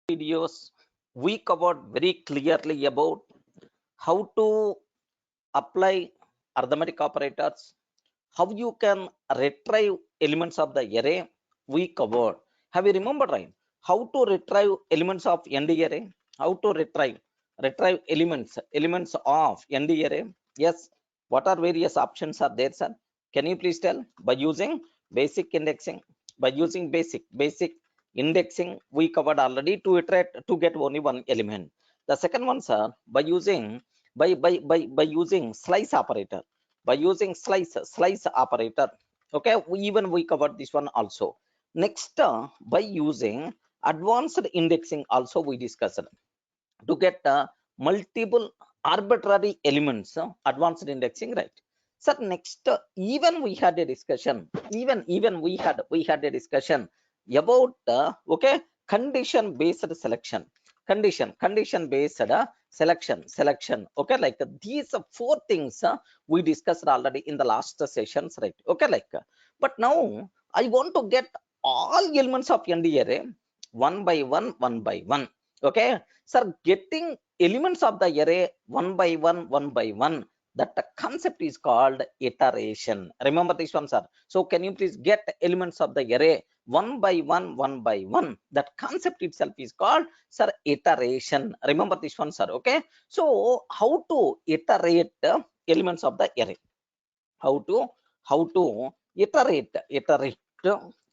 Videos we covered very clearly about how to apply arithmetic operators, how you can retrieve elements of the array. We covered, have you remembered, right? How to retrieve elements of ND array, how to retrieve elements of ND array. Yes, what are various options are there, sir? Can you please tell? By using basic indexing, by using basic indexing we covered already, to iterate to get only one element. The second one, sir, by using by using slice operator, by using slice operator. Okay, we covered this one also. Next, by using advanced indexing also we discussed, to get multiple arbitrary elements, advanced indexing, right? So next, even we had a discussion, even we had a discussion about okay, condition based selection, condition based selection. Okay, like these four things we discussed already in the last sessions, right? Okay, like but now I want to get all elements of ND array one by one by one. Okay, sir, getting elements of the array one by one, that the concept is called iteration. Remember this one, sir? So can you please get elements of the array one by one? That concept itself is called, sir, iteration. Remember this one, sir? Okay, so how to iterate elements of the array, how to iterate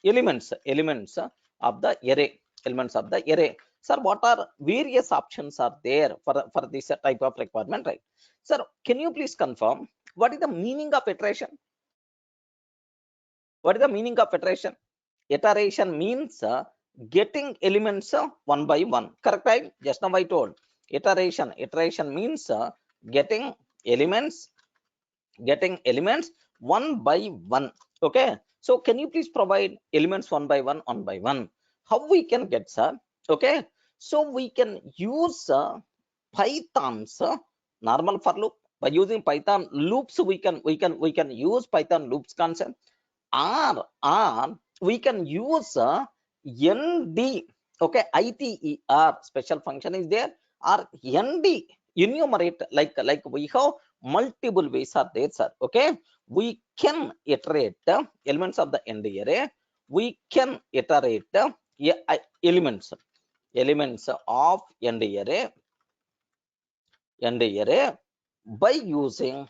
elements of the array, elements of the array. Sir, what are various options are there for this type of requirement, right? Sir, can you please confirm what is the meaning of iteration? What is the meaning of iteration? Iteration means getting elements one by one, correct, right? Just now I told iteration means getting elements getting elements one by one. Okay, so can you please provide elements one by one? How we can get, sir? Okay, so we can use Python's normal for loop. By using Python loops, we can use Python loops concept, or we can use ND. Okay, iter special function is there, or ND enumerate, like we have multiple ways are there, sir. Okay, we can iterate elements of the ND array, we can iterate elements of ND array by using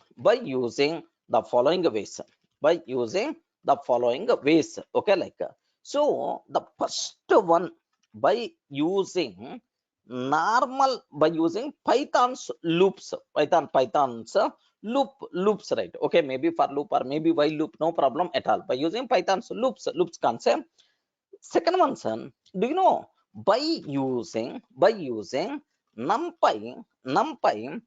the following ways, by using the following ways. Okay, like so the first one, by using normal, by using Python's loops, Python's loops, right? Okay, maybe for loop or maybe while loop, no problem at all. By using Python's loops concept. Second one, son, do you know, by using numpy NDITER?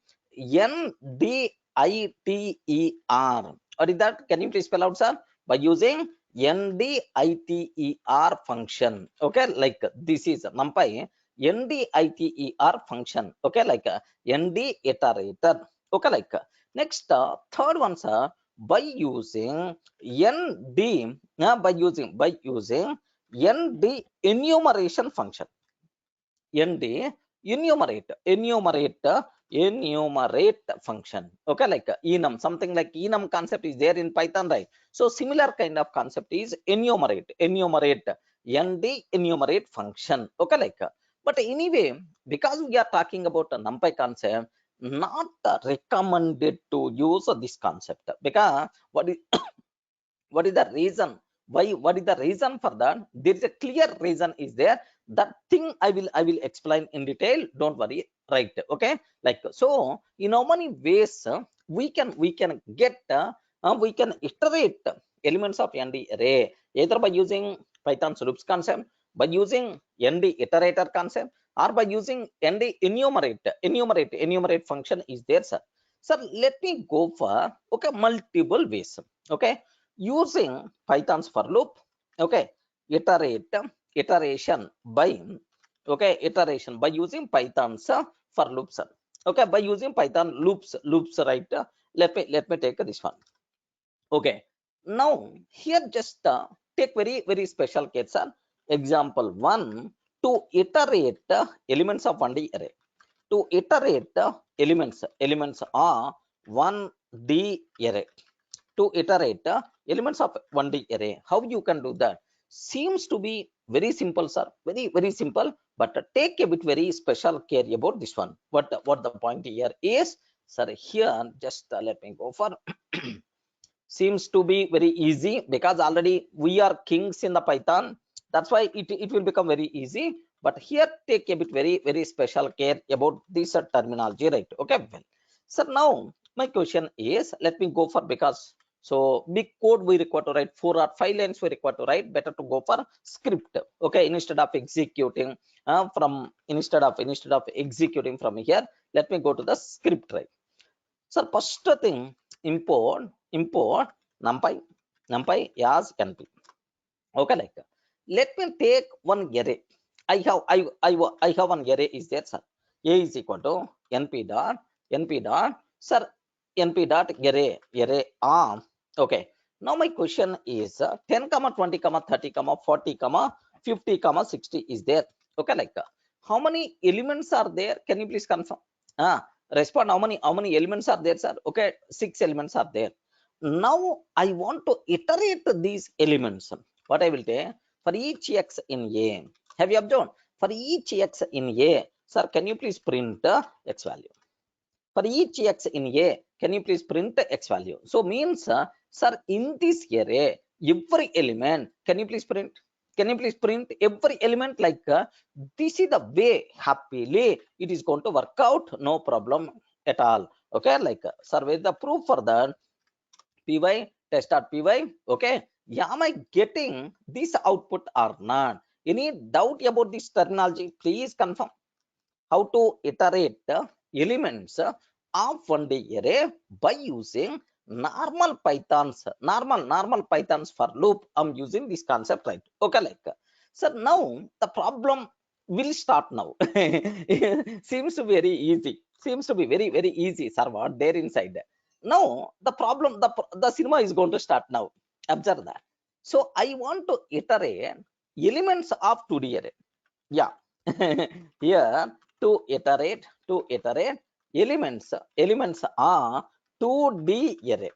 What is that? Can you please spell out, sir? By using NDITER function. Okay, like this is numpy NDITER function. Okay, like ND iterator. Okay, like next, third one, sir, by using ND, by using ND enumeration function. ND enumerate function. Okay, like enum, something like enum concept is there in Python, right? So similar kind of concept is enumerate ND enumerate function. Okay, like but anyway, because we are talking about a NumPy concept, not recommended to use this concept, because what is the reason? Why? What is the reason for that? There is a clear reason is there. That thing I will explain in detail, don't worry, right? Okay, like so in how many ways we can get we can iterate elements of ND array, either by using Python loops concept, by using ND iterator concept, or by using ND enumerate function is there, sir. Sir, let me go for, okay, multiple ways. Okay, using Python's for loop. Okay, iteration by, okay, iteration by using Python's for loops. Okay, by using Python loops, right? Let me take this one. Okay, now here just take very special case, sir. Example one, to iterate elements of 1D array. To iterate elements are 1D array. To iterate elements of 1D array, how you can do that? Seems to be very simple, sir. Very simple, but take a bit very special care about this one. What the point here is, sir? Here, just let me go for. Seems to be very easy because already we are kings in the Python. That's why it will become very easy. But here, take a bit very special care about this terminology, right? Okay, well, so now my question is, let me go for, because so big code we require to write 4 or 5 lines we require to write, better to go for script. Okay, instead of executing instead of executing from here, let me go to the script, right? So first thing, import numpy as np. Okay, like let me take one array. I have one array is there, sir. A is equal to np dot sir, np dot array okay. Now my question is 10 comma 20 comma 30 comma 40 comma 50 comma 60 is there. Okay, like how many elements are there? Can you please confirm? ah Respond, how many elements are there, sir? Okay, 6 elements are there. Now I want to iterate these elements. What I will say, for each x in a, have you observed? For each x in a, sir, can you please print x value? For each x in a, can you please print x value? So means, sir, in this array, every element, can you please print? Can you please print every element? Like this is the way happily it is going to work out, no problem at all. Okay, like sir, with the proof for that, py test.py. Okay, am I getting this output or not? Any doubt about this terminology? Please confirm. How to iterate elements of 1D array by using normal pythons for loop. I'm using this concept, right? Okay, like so now the problem will start now. Seems to be very easy. Seems to be very easy, sir. What there inside? Now the problem, the cinema is going to start now. Observe that. So I want to iterate elements of 2D array. Yeah. Here, to iterate elements are 2D array.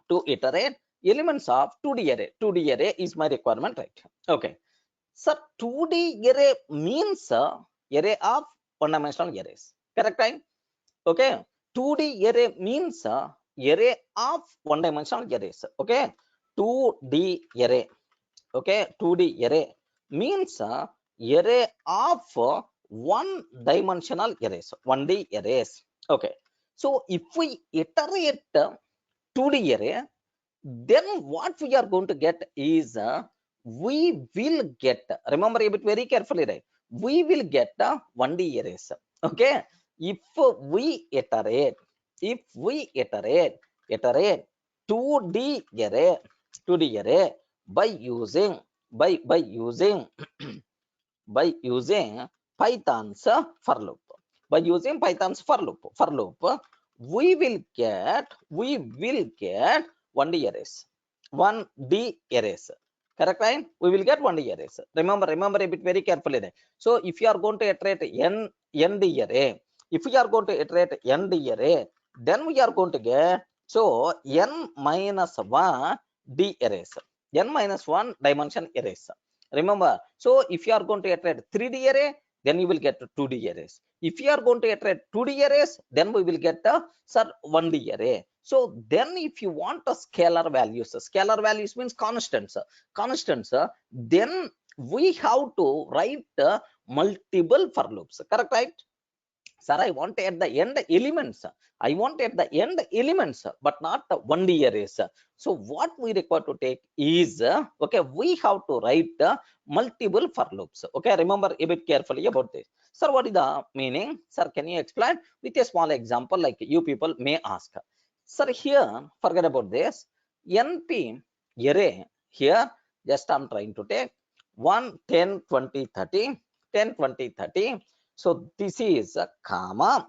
To iterate elements of 2D array. 2D array is my requirement, right? Okay, so 2D array means array of one dimensional arrays, correct, right? Okay, 2D array means array of one dimensional arrays. Okay, 2D array. Okay, 2D array means array of one dimensional arrays, 1D arrays. Okay, so if we iterate 2D array, then what we are going to get is we will get, remember a bit very carefully, right? We will get 1D arrays. Okay, if we iterate if we iterate 2D array 2D array by using by using by using python's for loop. By using python's for loop, we will get 1D arrays. 1D arrays, correct, right? We will get 1D arrays. Remember a bit very carefully there. So if you are going to iterate nd array, if we are going to iterate nd array, then we are going to get so n minus 1 d arrays, n minus 1 dimension arrays. Remember, so if you are going to iterate 3D array, then you will get 2D arrays. If you are going to iterate 2D arrays, then we will get sir 1D array. So then if you want a scalar values means constants, then we have to write multiple for loops, correct, right? Sir, I want at the end elements. I want at the end elements, but not the 1D arrays. So what we require to take is, okay, we have to write multiple for loops. Okay, remember a bit carefully about this. Sir, what is the meaning? Sir, can you explain with a small example, like you people may ask? Sir, here, forget about this. NP array, here, just I'm trying to take 1, 10, 20, 30, 10, 20, 30. So this is a comma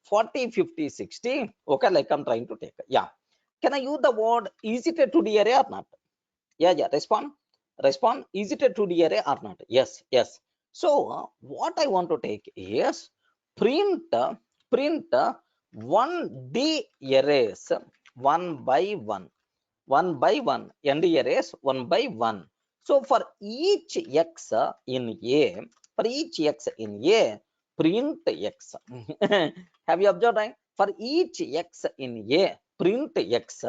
40, 50, 60. Okay, like I'm trying to take. Yeah. Can I use the word, is it a 2D array or not? Yeah, respond. Respond, is it a 2D array or not? Yes, yes. So what I want to take is print print 1D arrays one by one, one by one, ND arrays one by one. So for each x in A, for each x in A, print x. Have you observed, right? For each x in A, print x.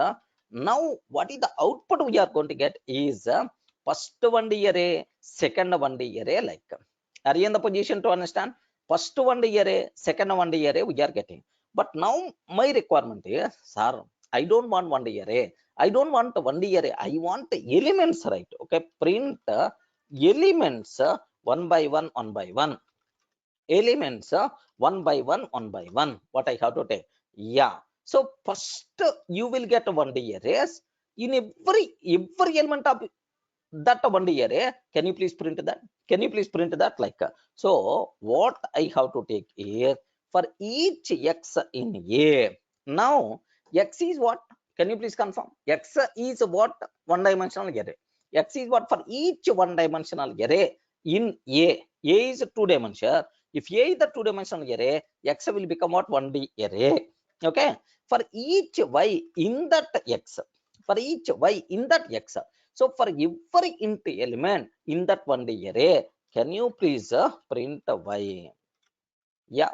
Now, what is the output we are going to get is first 1D array, second 1D array. Like, are you in the position to understand? First 1D array, second 1D array we are getting. But now my requirement is, sir, I don't want 1D array. I don't want 1D array. I want elements, right? Okay, print elements one by one, one by one. Elements one by one, one by one. What I have to take? Yeah. So first you will get 1D arrays in every element of that 1D array. Can you please print that? Can you please print that? Like so, what I have to take is for each x in A. Now x is what? Can you please confirm? X is what? One dimensional array. X is what? For each one dimensional array in A. A is 2 dimension. If A is the 2 dimensional array, x will become what? 1D array. Okay. For each y in that x, for each y in that x. So for every int element in that 1D array, can you please print y? Yeah,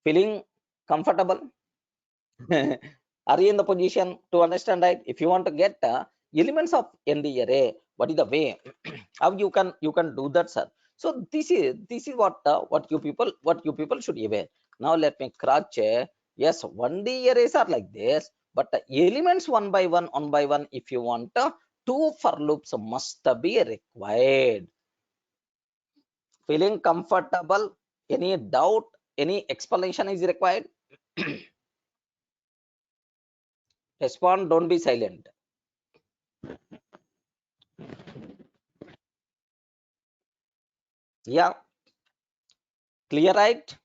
feeling comfortable? Are you in the position to understand, right? If you want to get elements of ND array, what is the way how you can do that, sir? So this is what you people should aware. Now let me cross check. Yes, 1D arrays are like this, but the elements one by one, if you want two for loops must be required. Feeling comfortable? Any doubt? Any explanation is required? Respond, don't be silent. Yeah, clear, right?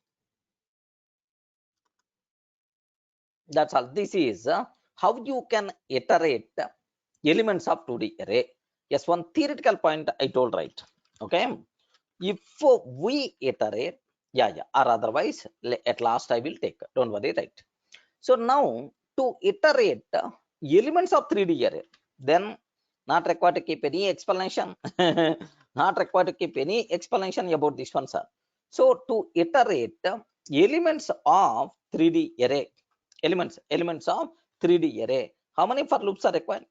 That's all. This is how you can iterate elements of 2D array. Yes, one theoretical point I told, right? Okay, if we iterate, yeah, or otherwise at last I will take, don't worry, right? So now to iterate elements of 3D array, then not required to keep any explanation. Not required to keep any explanation about this one, sir. So to iterate elements of 3D array, elements of 3D array, how many for loops are required?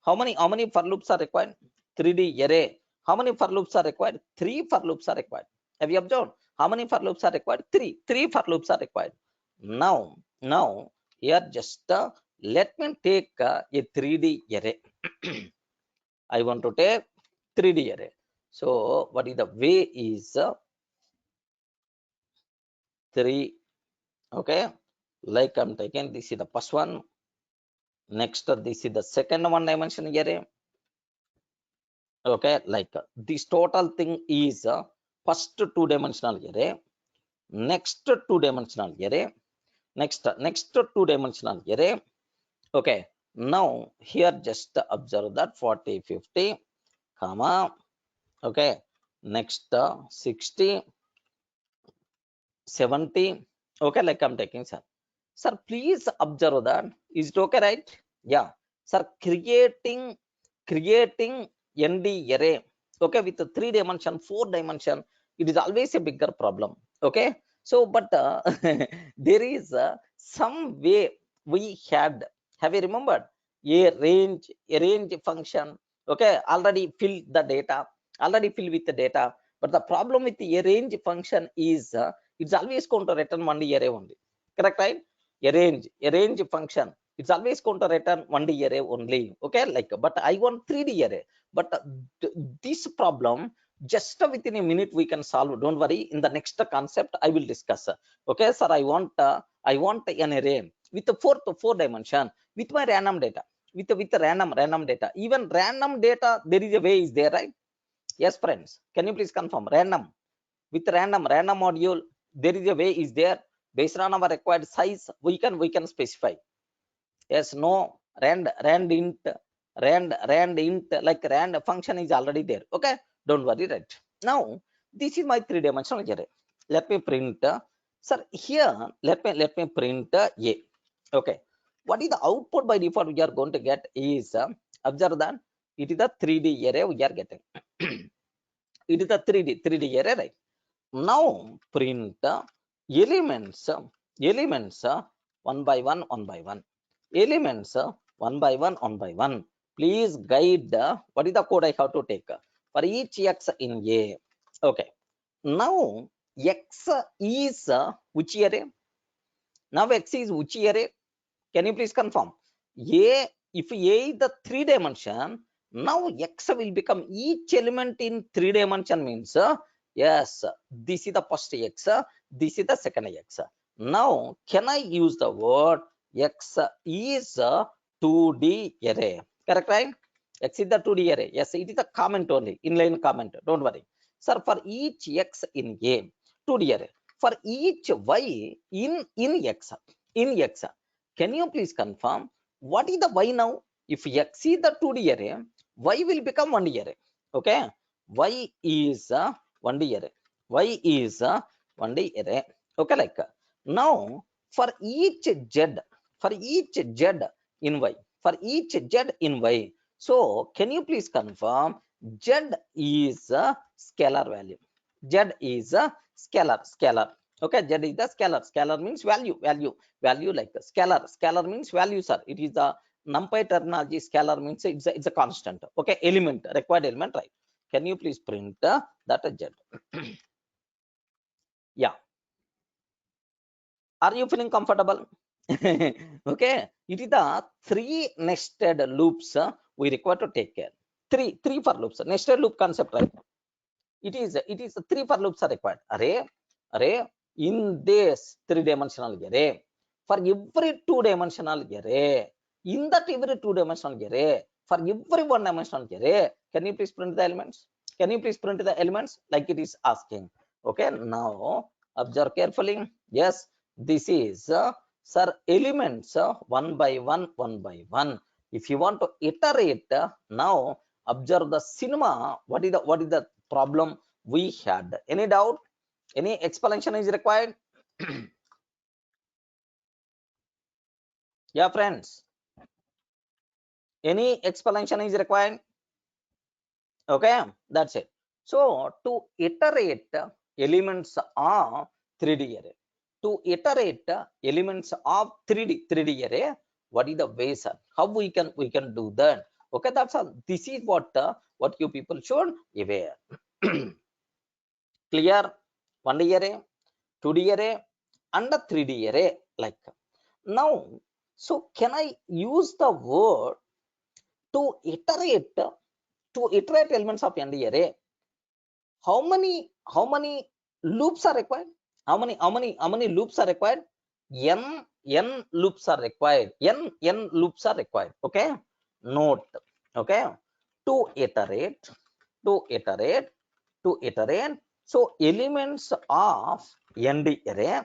How many for loops are required? 3D array, how many for loops are required? 3 for loops are required. Have you observed? How many for loops are required? 3 for loops are required. Now here just let me take a 3D array. I want to take 3D array. So what is the way is 3? Okay, like I'm taking, this is the first one. Next this is the second one dimension array. Okay, like this total thing is first 2-dimensional array, next 2-dimensional array, next 2-dimensional array. Okay, now here just observe that 40 50 comma, okay, next 60 70. Okay, like I'm taking, sir, please observe that. Is it okay, right? Yeah, sir, creating ND array, okay, with the 3 dimension 4 dimension, it is always a bigger problem. Okay, so but there is some way we had. Have you remembered a range function? Okay, already fill the data, already fill with the data. But the problem with the range function is it's always going to return 1D array only. Correct, right? A range function, it's always going to return 1D array only. Okay, like, but I want 3D array. But this problem just within a minute we can solve. Don't worry, in the next concept I will discuss. Okay, sir, I want an array with the four dimension with my random data, with the random data. Even random data, there is a way is there, right? Yes, friends, can you please confirm? Random, with random module, there is a way is there. Based on our required size, we can specify. Yes, no, rand int, rand int, like rand function is already there. Okay, don't worry, right? Now this is my three-dimensional array. Let me print, sir, here let me print a. Okay, what is the output by default we are going to get is, observe that it is the 3D array we are getting. It is the 3D array, right? Now print elements, elements one by one, one by one, elements one by one, one by one. Please guide what is the code I have to take for each x in a. Okay, now x is which array? Now x is which array? Can you please confirm? A, if A is the 3 dimension, now x will become each element in 3 dimension means, yes, this is the first x, this is the second x. Now can I use the word x is a 2D array? Correct, right? X is the 2D array. Yes, it is a comment only, inline comment. Don't worry. Sir, for each x in A, 2D array. For each y in x, can you please confirm what is the y now? If x is the 2D array, y will become 1D array. Okay, y is a 1D array. Y is a 1D array. Okay, like now for each z, for each z in y, for each z in y. So can you please confirm z is a scalar value? Z is a scalar. Okay, z is the scalar. Scalar means value, value like scalar. Scalar means value, sir. It is the numpy terminology. Scalar means it's a constant. Okay, element, required element, right? Can you please print that z? Yeah, are you feeling comfortable? Okay, it is the 3 nested loops we require to take care. Three for loops, nested loop concept, right? It is 3 for loops are required. Array in this 3-dimensional array, for every 2-dimensional array, in that every 2-dimensional array, for every 1-dimensional array, can you please print the elements? Can you please print the elements like it is asking? Okay, now observe carefully. Yes, this is sir, elements one by one, one by one. If you want to iterate, now observe the cinema. What is the problem we had? Any doubt? Any explanation is required? Yeah, friends, any explanation is required? Okay, that's it. So to iterate elements of 3D array, to iterate elements of 3D array, what is the way, sir? How we can do that? Okay, that's all. This is what you people should aware. Clear? 1D array, 2D array, and a 3D array. Like now, so can I use the word to iterate elements of ND array? How many loops are required? How many loops are required? N loops are required. N loops are required. Okay, note. Okay, to iterate, to iterate, to iterate. So elements of ND array,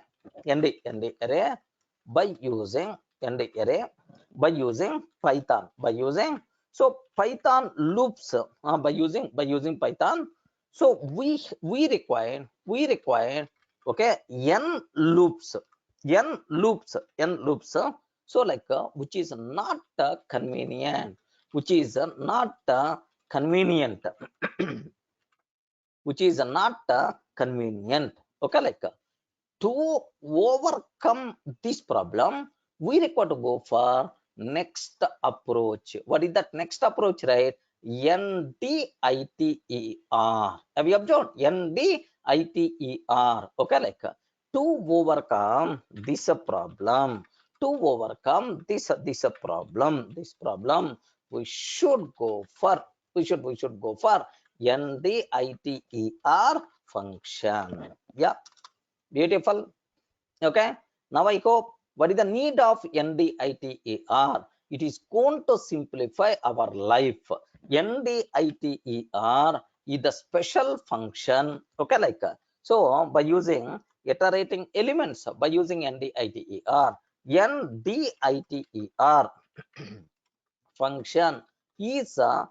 ND array by using ND array, by using Python, by using, so Python loops, by using Python. So we require, okay, n loops, n loops. So like which is not convenient, which is not convenient, which is not convenient. Okay, like to overcome this problem, we require to go for next approach. What is that next approach, right? NDITER. Have you observed? NDITER. Okay, like to overcome this problem, to overcome this problem, we should go for, we should go for NDITER function. Yeah, beautiful. Okay, now I hope what is the need of NDITER? It is going to simplify our life. NDITER is the special function. Okay, like so by using iterating elements, by using NDITER function is a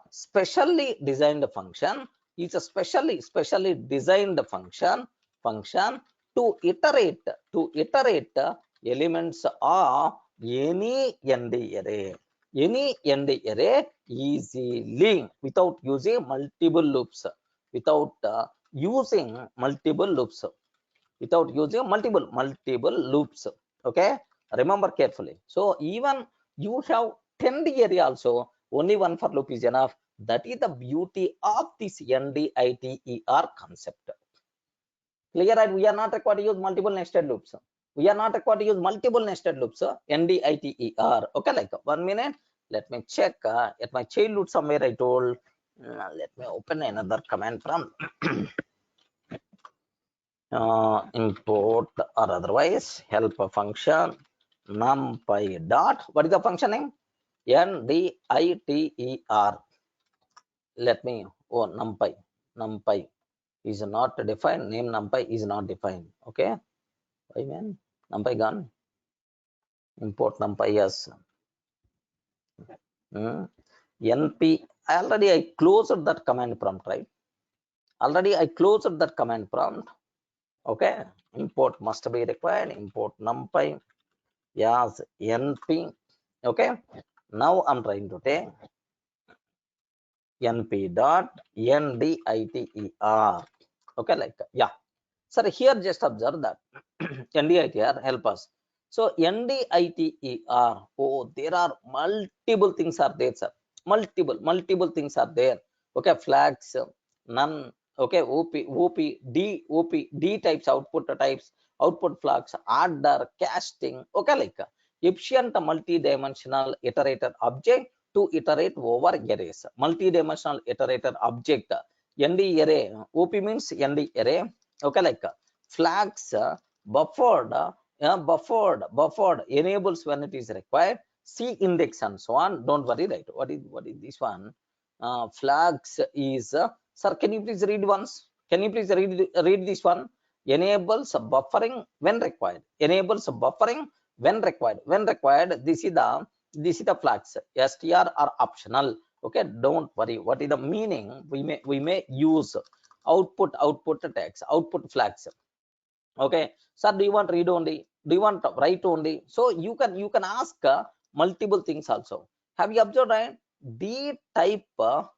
specially designed function, is a specially designed function to iterate elements of any ND array, easily without using multiple loops, without using multiple loops, multiple loops. Okay, remember carefully. So even you have 10D array also, only one for loop is enough. That is the beauty of this NDITER concept. Clear? Right? We are not required to use multiple nested loops. We are not required to use multiple nested loops. NDITER. Okay, like 1 minute. Let me check at my childhood somewhere. I told. Let me open another command prompt. Import or otherwise help a function numpy dot. What is the function name? NDITER. Let me. Oh, numpy is not defined. Name numpy is not defined. Okay. Why man? Numpy gone. Import numpy as np. Already I closed that command prompt, right? Already I closed that command prompt. Okay. Import must be required. Import numpy as np. Okay. Now I'm trying to take np dot nditer. Okay, like yeah. Sir, here just observe that nditer help us. So nditer, oh, there are multiple things are there, sir. Multiple things are there. Okay, flags, none. Okay, op d types, output flags, order, casting. Okay, like efficient multi-dimensional iterator object to iterate over arrays. Multi-dimensional iterator object. ND array. OP means ND array. Okay, like flags, buffered enables when it is required. C index and so on. Don't worry, right? What is this one? Flags is sir. Can you please read once? Can you please read this one? Enables buffering when required. Enables buffering when required. When required, this is the flags. str are optional. Okay, don't worry. What is the meaning? We may use output text, output flags. Okay, sir, do you want read only? Do you want write only? So you can ask multiple things also. Have you observed, right? D type or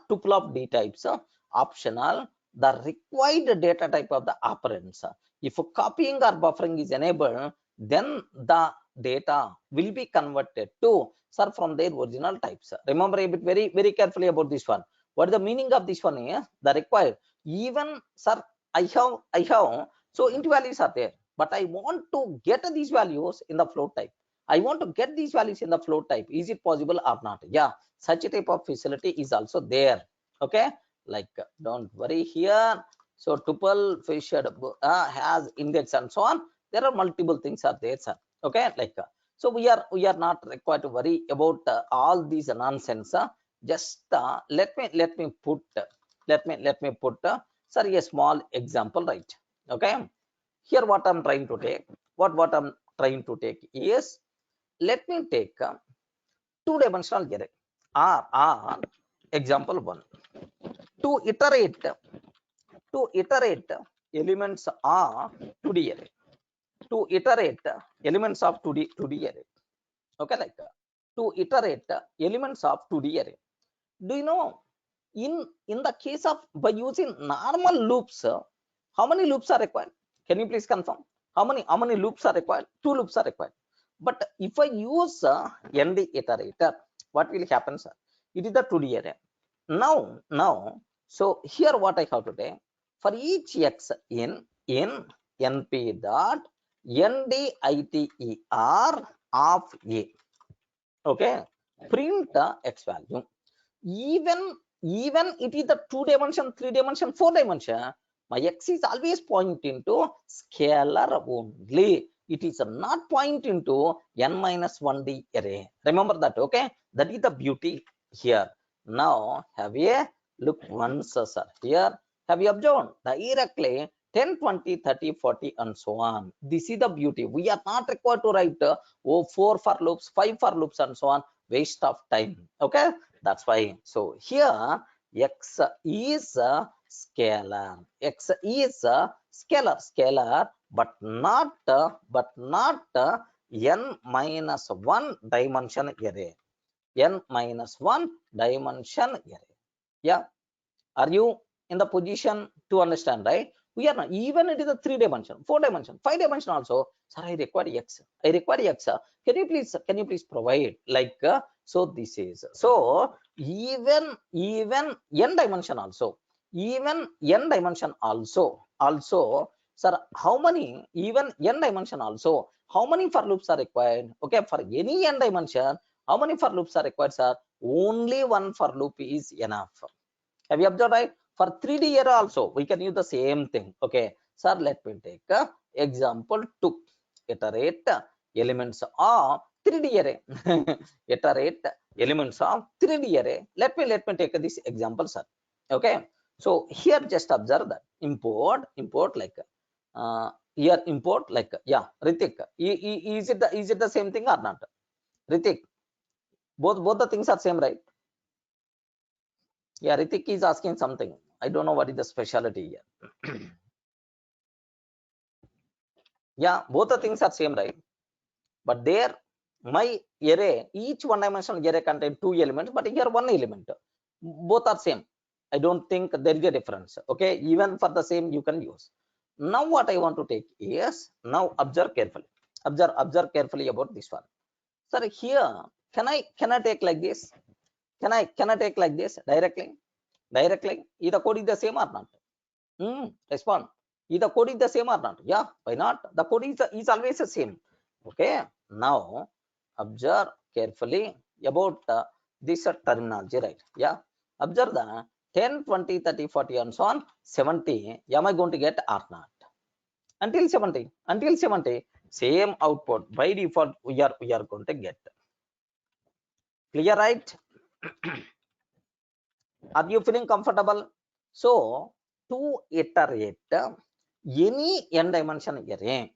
tuple of D types optional. The required data type of the operands. If copying or buffering is enabled, then the data will be converted to sir from their original types. Remember a bit very carefully about this one. What is the meaning of this one here? The required. Even sir, I have so int values are there, but I want to get these values in the float type. I want to get these values in the float type. Is it possible or not? Yeah, such a type of facility is also there. Okay, like don't worry here. So tuple fished has index and so on. There are multiple things are there, sir. Okay, like so we are not required to worry about all these nonsense. Just let me put sir a small example, right? Okay, here what I'm trying to take, what I'm trying to take is, let me take two-dimensional array r example 1 to iterate elements are 2D array, to iterate elements of 2D array. Okay, like to iterate elements of 2D array. Do you know, in the case of by using normal loops, how many loops are required? Can you please confirm? How many loops are required? 2 loops are required. But if I use ND iterator, what will happen, sir? It is the 2D array. Now, so here what I have to take, for each x in np dot nditer of a. Okay, print x value. Even it is the 2-dimension, 3-dimension, 4-dimension, my x is always pointing to scalar only. It is not pointing to n-1d array. Remember that. Okay, that is the beauty here. Now have a look once, sir. Here have you observed directly 10, 20, 30, 40 and so on. This is the beauty. We are not required to write 4 for loops, 5 for loops and so on. waste of time. Okay, that's why. So here x is a scalar. X is a scalar, but not n minus 1 dimension array. N minus 1 dimension array. Yeah, are you in the position to understand, right? We are not, even it is a 3 dimension, 4 dimension, 5 dimension also. Sir, I require x. I require x. Can you please provide like so this is so even n dimension also, even n dimension also, sir, how many even n dimension also, how many for loops are required? Okay, for any n dimension, how many for loops are required, sir? Only one for loop is enough. Have you observed, right? For 3D array also, we can use the same thing. Okay, sir, let me take example 2. Iterate elements of 3D array. Iterate elements of 3D array. Let me take this example, sir. Okay, so here just observe that import like here import like yeah, Ritik. Is it the same thing or not? Ritik, both the things are same, right? Yeah, Ritik is asking something. I don't know what is the specialty here. Yeah, both the things are same, right? But there, my array, each one dimensional array contain 2 elements, but here 1 element. Both are same. I don't think there is a difference. Okay, even for the same you can use. Now what I want to take is, now observe carefully. Observe carefully about this one. Sir, here can I take like this? Can I take like this directly? Is the code is the same or not? Respond. Is the code is the same or not? Yeah, why not? The code is always the same. Okay. Now observe carefully about this terminology, right? Yeah. Observe the 10, 20, 30, 40, and so on. 70. Am I going to get or not? Until 70. Until 70. Same output. By default, we are going to get. Clear, right? Are you feeling comfortable? So to iterate any n dimension array,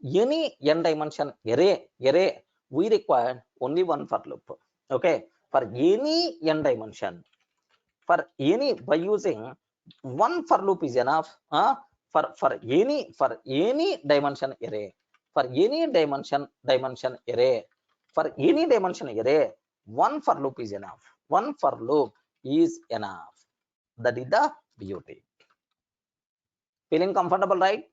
any n dimension array, we require only one for loop. Okay, for any n dimension, for any, by using one for loop is enough. For any dimension array, for any dimension array, for any dimension array, one for loop is enough. One for loop is enough. That is the beauty. Feeling comfortable, right?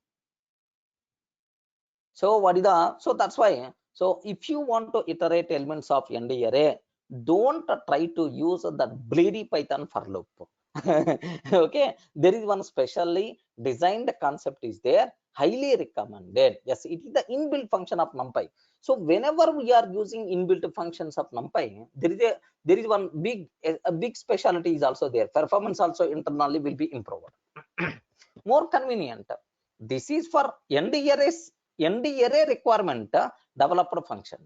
So what is the, so that's why, so if you want to iterate elements of ND array, don't try to use that bleedy Python for loop. Okay, there is one specially designed concept is there, highly recommended. Yes, it is the inbuilt function of NumPy. So whenever we are using inbuilt functions of NumPy, there is one a big specialty is also there. Performance also internally will be improved. More convenient. This is for ND array requirement developed function.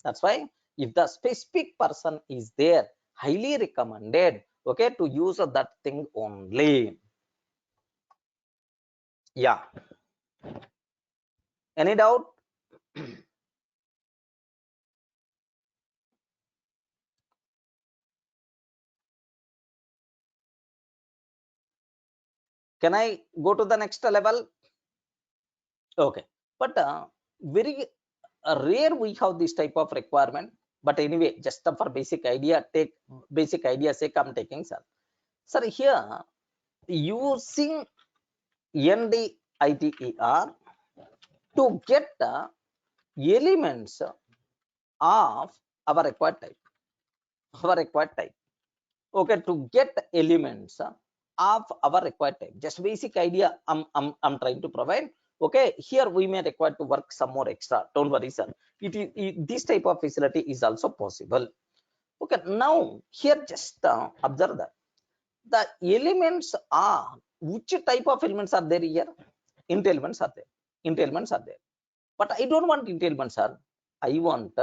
That's why if the specific person is there, highly recommended, okay, to use that thing only. Yeah. Any doubt? Can I go to the next level? Okay, but very rare we have this type of requirement. But anyway, just for basic idea, take basic idea sake I'm taking, sir. Sir, here using NDITER to get the elements of our required type. Okay, to get elements of our required type. Just basic idea I'm trying to provide. Okay, here we may require to work some more extra. Don't worry, sir. This type of facility is also possible. Okay, now here just observe that the elements are, which type of elements are there here? Int elements are there. Int elements are there. But I don't want int elements, sir. I want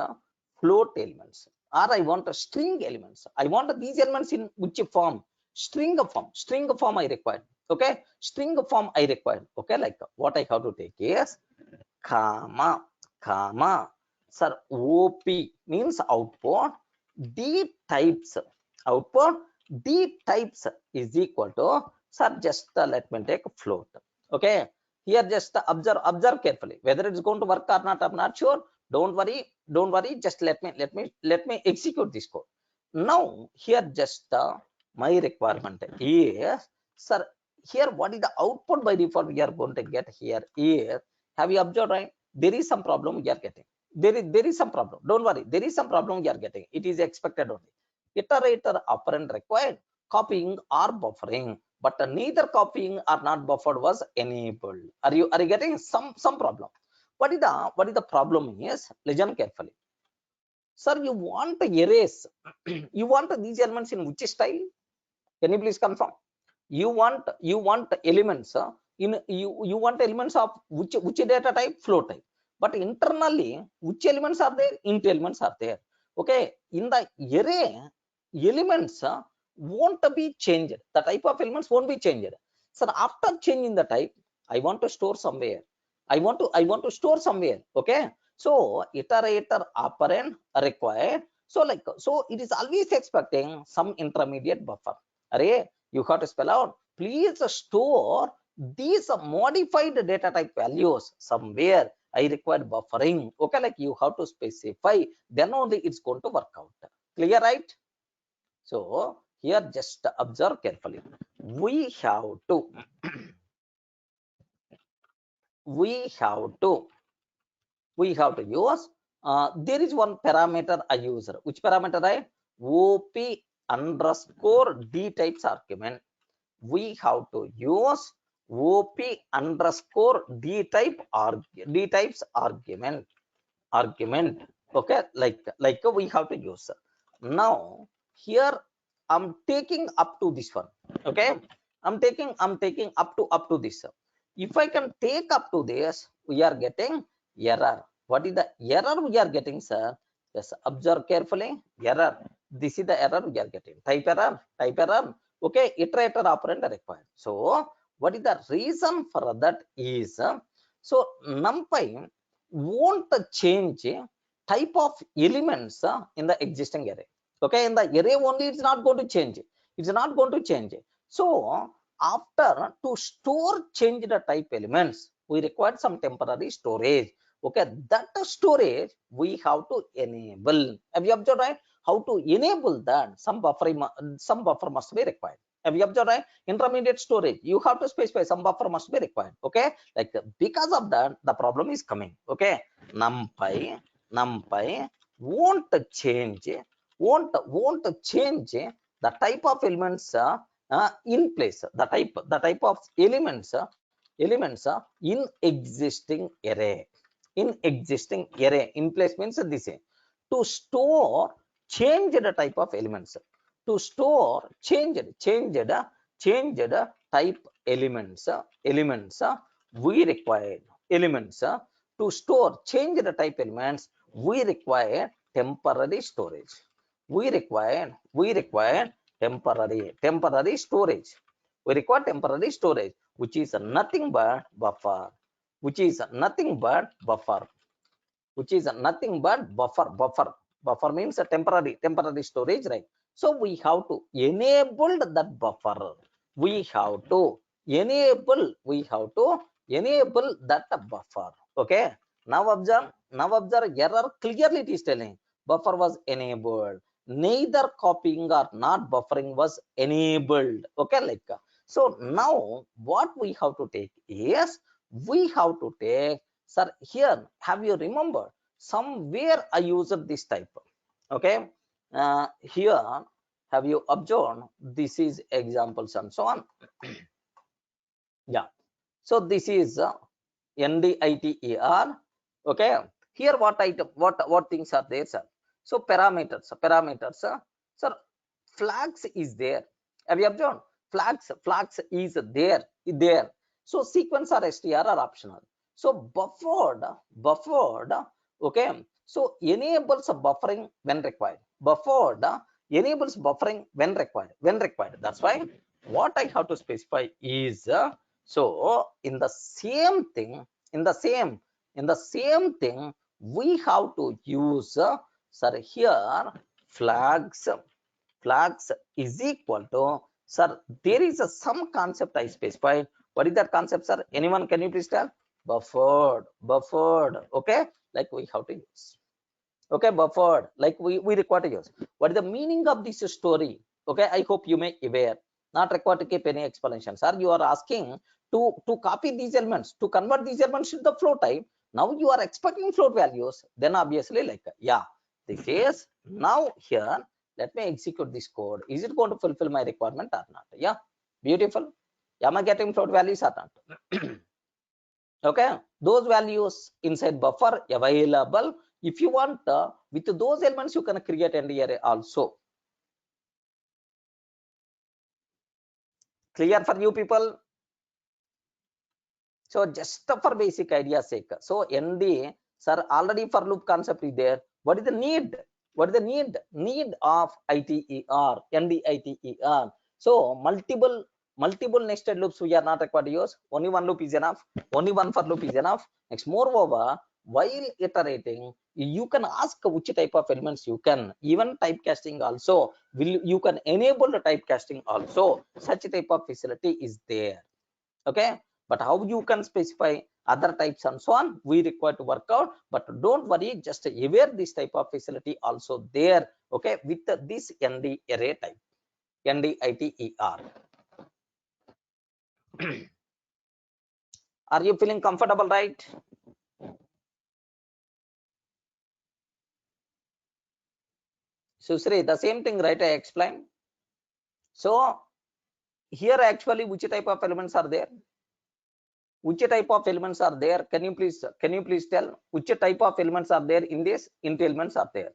float elements, or I want string elements. I want these elements in which form? String form I require. Okay, string form I require. Okay, like what I have to take is comma sir, OP means output, D types, output D types is equal to, sir, just let me take a float. Okay, here just observe carefully whether it's going to work or not. I'm not sure. Don't worry, just let me execute this code. Now here just my requirement is, sir, here what is the output by default we are going to get here is, have you observed, right? There is some problem we are getting. There is some problem. Don't worry, there is some problem we are getting. It is expected only. Iterator operand required copying or buffering, but neither copying or not buffered was enabled. Are you getting some problem? What is the problem is, listen carefully. Sir, you want to erase, you want these elements in which style? Can you please confirm? You want elements you want elements of which data type? Float type. But internally, which elements are there? Int elements are there. Okay, in the array, elements won't be changed. The type of elements won't be changed. So after changing the type, I want to store somewhere. I want to store somewhere. Okay, so iterator operand required. So it is always expecting some intermediate buffer. Array, you have to spell out, please store these modified data type values somewhere. I require buffering. Okay, like you have to specify, then only it's going to work out. Clear, right? So here just observe carefully. We have to use there is one parameter I use. Which parameter? I op underscore d types argument. We have to use op underscore d types argument. Okay, like we have to use. Now here I'm taking up to this one. Okay, I'm taking up to this. If I can take up to this, we are getting error. What is the error we are getting, sir? Just observe carefully. Error. This is the error we are getting. Type error. Okay, iterator operand required. So what is the reason for that is, so NumPy won't change type of elements in the existing array. Okay, in the array only it's not going to change. It's not going to change. So after to store change the type elements, we require some temporary storage. Okay, that storage we have to enable. Have you observed, right? How to enable that? Some buffer must be required. Have you observed, right? Intermediate storage, you have to specify some buffer must be required. Okay, like because of that the problem is coming. Okay, NumPy won't change the type of elements in place, the type of elements in existing array. In place means this, to store change the type of elements, to store changed type elements we required elements to store change the type elements, we require temporary storage. We require temporary storage. We require temporary storage, which is nothing but buffer. Which is nothing but buffer. Buffer means a temporary storage, right? So we have to enable that buffer. We have to enable that buffer. Okay, now observe error clearly it is telling buffer was enabled, neither copying or not buffering was enabled. Okay, like so now what we have to take is, we have to take, sir, here have you remember somewhere I used this type? Okay, here have you observed this is examples and so on. Yeah, so this is NDITER. Okay, here what item, what things are there, sir? So parameters, sir, flags is there. Have you observed? Flags is there. So sequence or str are optional. So buffered, okay, so enables buffering when required. Buffered enables buffering when required. That's why what I have to specify is, so in the same thing, we have to use sir here flags is equal to, sir, there is some concept I specified. What is that concept, sir? Anyone, can you please tell? Buffered. Okay, like we have to use. Okay, buffered, like we require to use. What is the meaning of this story? Okay, I hope you may aware. Not required to keep any explanation, sir. You are asking to copy these elements, to convert these elements into the float type. Now you are expecting float values. Then obviously, like, yeah, this is now here. Let me execute this code. Is it going to fulfill my requirement or not? Yeah, beautiful. Am I getting float values or not? Okay, those values inside buffer available. If you want, with those elements, you can create an array also. Clear for you people? So just for basic idea sake. So ND, sir, already for loop concept is there. What is the need? What is the need? Need of ITER, NDITER. So multiple nested loops we are not required to use. Only one loop is enough. Only one for loop is enough. Next, moreover, while iterating, you can ask which type of elements you can. Even typecasting also. You can enable the typecasting also. Such type of facility is there. Okay, but how you can specify other types and so on, we require to work out. But don't worry, just aware this type of facility also there. Okay, with this ND array type, NDITER. Are you feeling comfortable, right? So Sri, the same thing, right? I explained. So here actually which type of elements are there? Which type of elements are there? Can you please tell which type of elements are there in this? Int elements are there.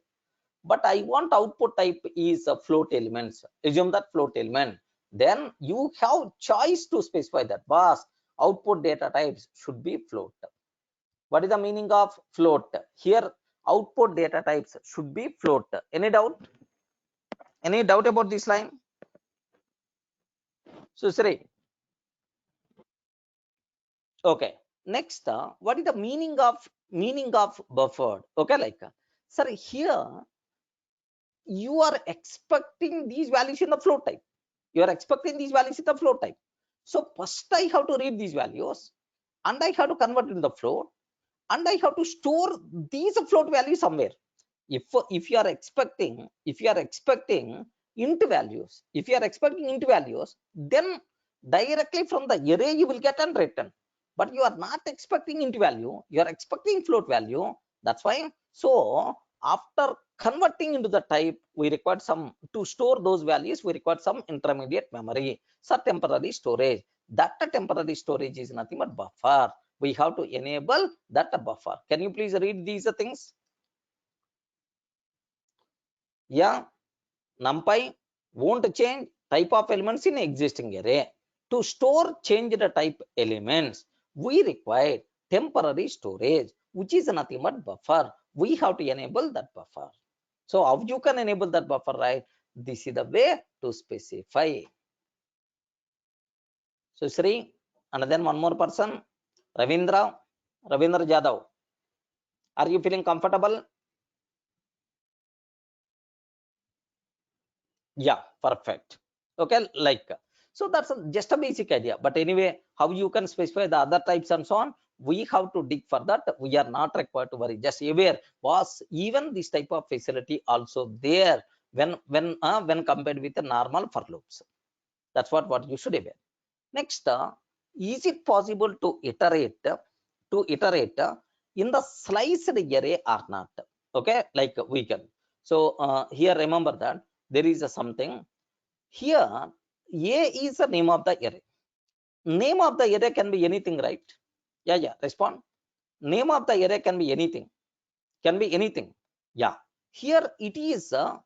But I want output type is a float elements. Assume that float element. Then you have choice to specify that. Boss, output data types should be float. What is the meaning of float? Here, output data types should be float. Any doubt? Any doubt about this line? So, Sri. Okay. Next, what is the meaning of buffered? Okay, like, sir, here you are expecting these values in the float type. You are expecting these values in the float type. So first I have to read these values and I have to convert it in the float and I have to store these float values somewhere. If you are expecting int values, then directly from the array you will get and return. But you are not expecting int value, you are expecting float value. That's why. So after converting into the type, we require some to store those values. We require some intermediate memory, so temporary storage. That temporary storage is nothing but buffer. We have to enable that buffer. Can you please read these things? Yeah, NumPy won't change type of elements in existing array. To store changed type elements, we require temporary storage, which is nothing but buffer. We have to enable that buffer. So how you can enable that buffer, right? This is the way to specify. So Sri, and then one more person, Ravindra Jadhav. Are you feeling comfortable? Yeah, perfect. Okay, like, so that's just a basic idea. But anyway, how you can specify the other types and so on, we have to dig for that. We are not required to worry. Just aware, was even this type of facility also there when compared with the normal for loops. That's what you should aware. Next, is it possible to iterate in the sliced array or not? Okay, like we can. So here remember that there is something here. A is the name of the array. Name of the array can be anything, right? Yeah, respond. Name of the array can be anything. Yeah, here it is a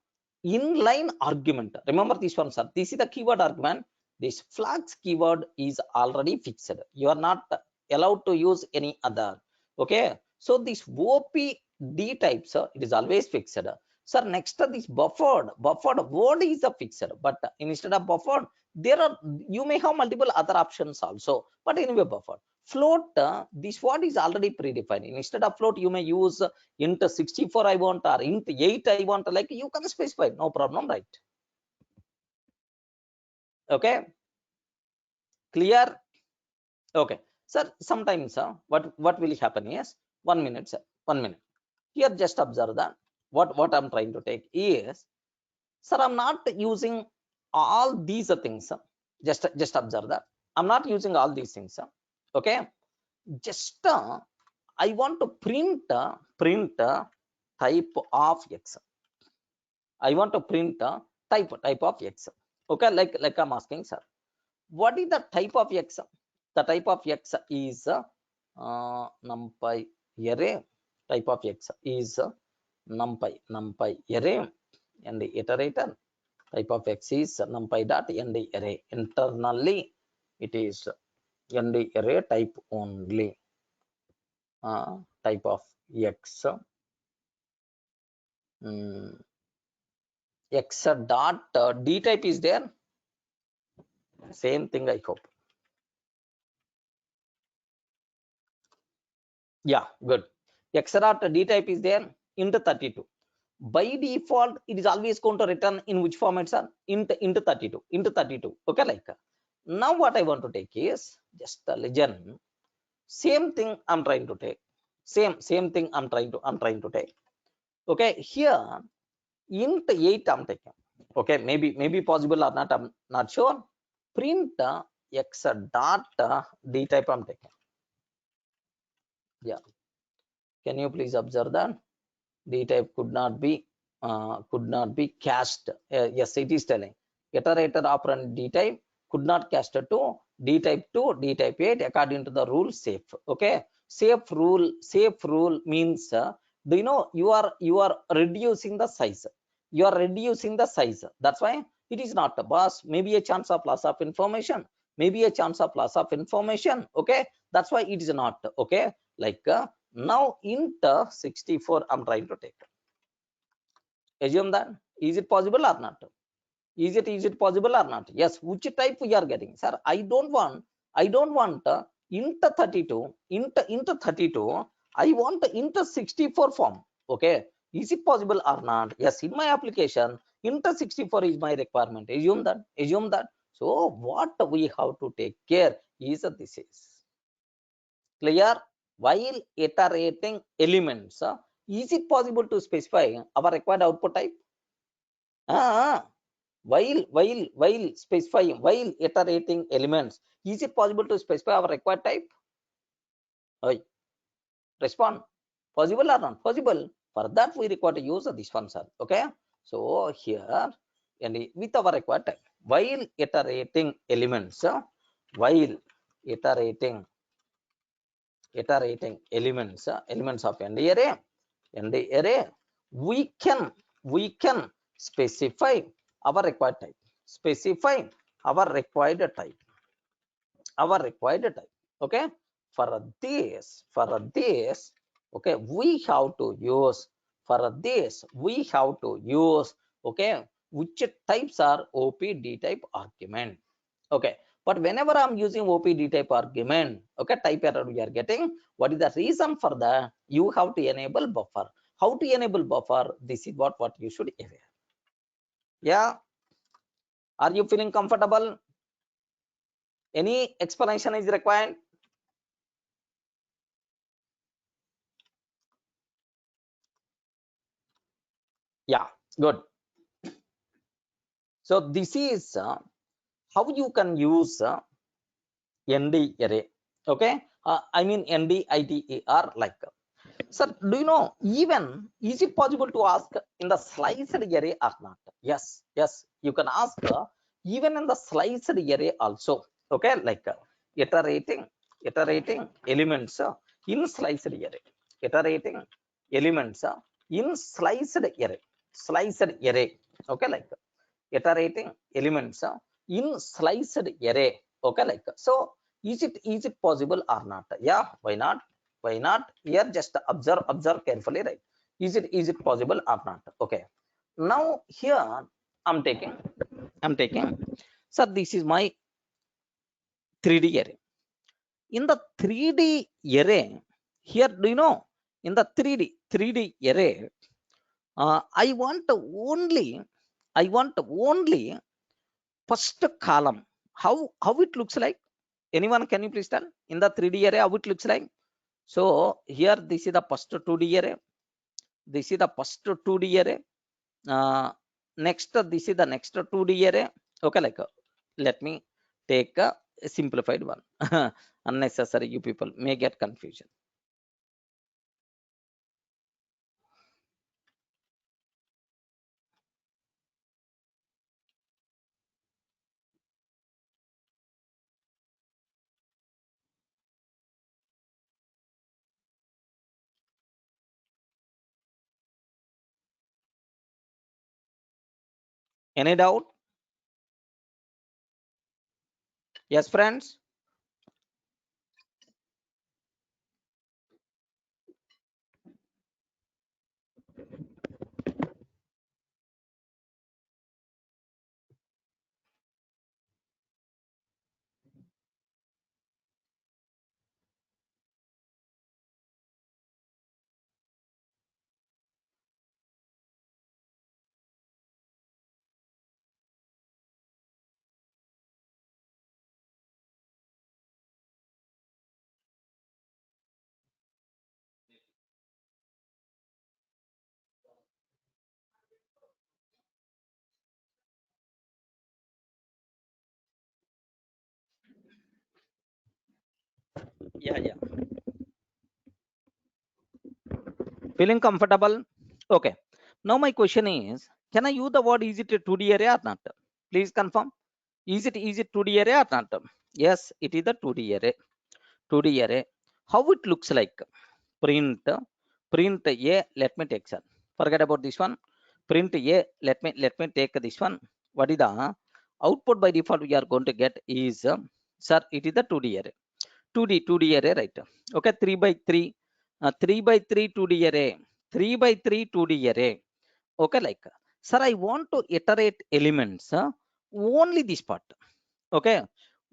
inline argument. Remember this one, sir. This is the keyword argument. This flags keyword is already fixed. You are not allowed to use any other. Okay, so this OPD type, sir, it is always fixed. Sir, next to this buffered word is a fixed, but instead of buffered, there are, you may have multiple other options also, but anyway buffered. Float, this what is already predefined. Instead of float, you may use int 64 I want or int 8 I want, like you can specify, no problem, right? Okay, clear? Okay, sir, sometimes what will happen is, 1 minute, sir, 1 minute. Here, just observe that what I'm trying to take is, sir, I'm not using all these things. Just observe that I'm not using all these things. Okay, just I want to print type of x. I want to print type of x. Okay, like I'm asking, sir, what is the type of x? The type of x is numpy array. Type of x is numpy array and the iterator. Type of x is numpy dot end array. Internally, it is end array type only. Type of x. X dot d type is there. Same thing, I hope. Yeah, good. X dot d type is there. Int 32. By default, it is always going to return in which format, sir? Int 32. Int 32. Okay, like now what I want to take is just a legend. Same thing I'm trying to take. Same thing I'm trying to take. Okay, here int 8 I'm taking. Okay, maybe possible or not, I'm not sure. Print x dot d type I'm taking. Yeah, can you please observe that d type could not be cached? Yes, it is telling iterator operand d type could not cast to d type 2 d type 8 according to the rule safe. Okay, safe rule means do you know you are reducing the size. You are reducing the size. That's why it is not a boss. Maybe a chance of loss of information. Maybe a chance of loss of information. Okay, that's why it is not. Okay, like now int 64 I'm trying to take. Assume that. Is it possible or not? Is it possible or not? Yes. Which type we are getting, sir? I don't want int 32 int 32. I want int 64 form. Okay, is it possible or not? Yes, in my application int 64 is my requirement. Assume that. So what we have to take care is this is clear. While iterating elements, is it possible to specify our required output type? While specifying, while iterating elements, is it possible to specify our required type? Respond. Possible or not possible? For that we require to use this function. Okay, so here and with our required type, while iterating elements, while iterating elements of end array, we can specify our required type. Specify our required type. Okay, for this, okay, we have to use, okay, which types are OPD type argument. Okay, but whenever I'm using OPD type argument, okay, type error we are getting. What is the reason for that? You have to enable buffer. How to enable buffer? This is what you should aware. Yeah, are you feeling comfortable? Any explanation is required? Yeah, good. So this is how you can use ND array. Okay, I mean NDITAR. Like, sir, do you know, even is it possible to ask in the sliced array or not? Yes, you can ask even in the sliced array also. Okay, like iterating elements in sliced array. Iterating elements in sliced array. Okay, like iterating elements in sliced array. Okay, like so, is it possible or not? Yeah, why not? Here just observe carefully, right? Is it possible or not? Okay, now here I'm taking, sir, this is my 3D array. In the 3D array, here, do you know, in the 3D array, I want only first column. How it looks like? Anyone, can you please tell? In the 3D array, how it looks like? So here, this is the first 2D array. This is the first 2D array. Next, this is the next 2D array. Okay, like let me take a simplified one. Unnecessary, you people may get confusion. Any doubt? Yes, friends. Yeah, yeah. Feeling comfortable? Okay. Now my question is, can I use the word is it a 2D array or not? Please confirm. Is it 2D array or not? Yes, it is the 2D array. 2D array. How it looks like? Print a. Let me take, sir. Forget about this one. Print a. Let me take this one. What is the output by default we are going to get is, sir, it is the 2D array. 2D array, right? Okay, 3 by 3, 3 by 3 2D array, 3 by 3 2D array. Okay, like, sir, I want to iterate elements, only this part. Okay,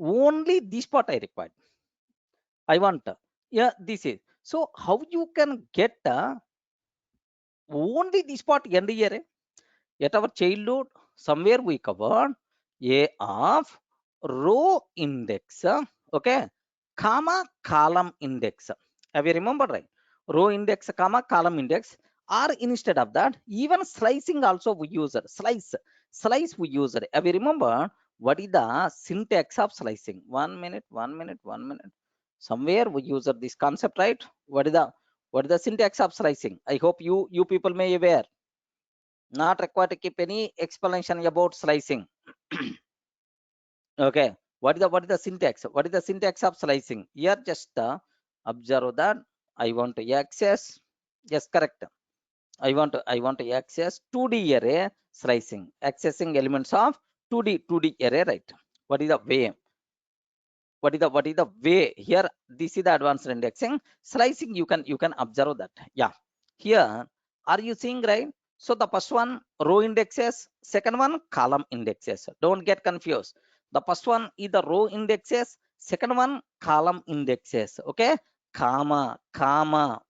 only this part I require. I want, yeah, this is. So how you can get only this part end array? At our childhood, somewhere we covered a of row index, okay, comma column index. Have you remembered, right? Row index, comma column index, or instead of that, even slicing also we use it. Slice we use it. Have you remember what is the syntax of slicing? 1 minute, 1 minute, 1 minute. Somewhere we use this concept, right? What is the syntax of slicing? I hope you people may aware. Not required to keep any explanation about slicing. Okay, what is the syntax? What is the syntax of slicing? Here, just observe that I want to access. Yes, correct. I want to access 2D array slicing, accessing elements of 2D array, right? What is the way? What is the way here? This is the advanced indexing. Slicing, you can observe that. Yeah, here, are you seeing, right? So the first one row indexes, second one column indexes. Don't get confused. The first one is the row indexes, second one column indexes. Okay, comma.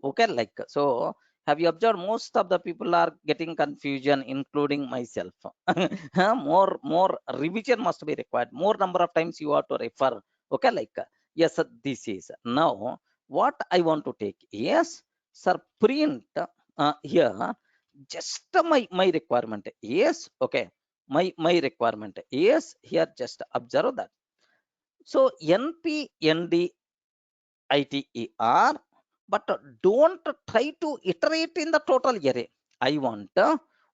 Okay, like so. Have you observed most of the people are getting confusion, including myself? More revision must be required. More number of times you have to refer. Okay, like, yes, sir, this is. Now what I want to take is, sir, print here, just my requirement is, okay, my requirement is here, just observe that. So np nd iter, but don't try to iterate in the total array. I want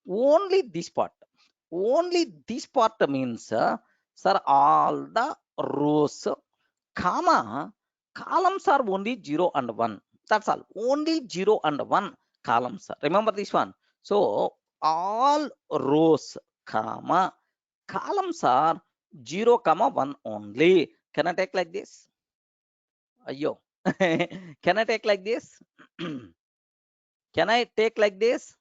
only this part. Only this part means, sir, all the rows, comma columns are only 0 and 1. That's all. Only 0 and 1 columns. Remember this one. So all rows, comma columns are 0 comma 1 only. Can I take like this? Ayo. Can I take like this? Can I take like this?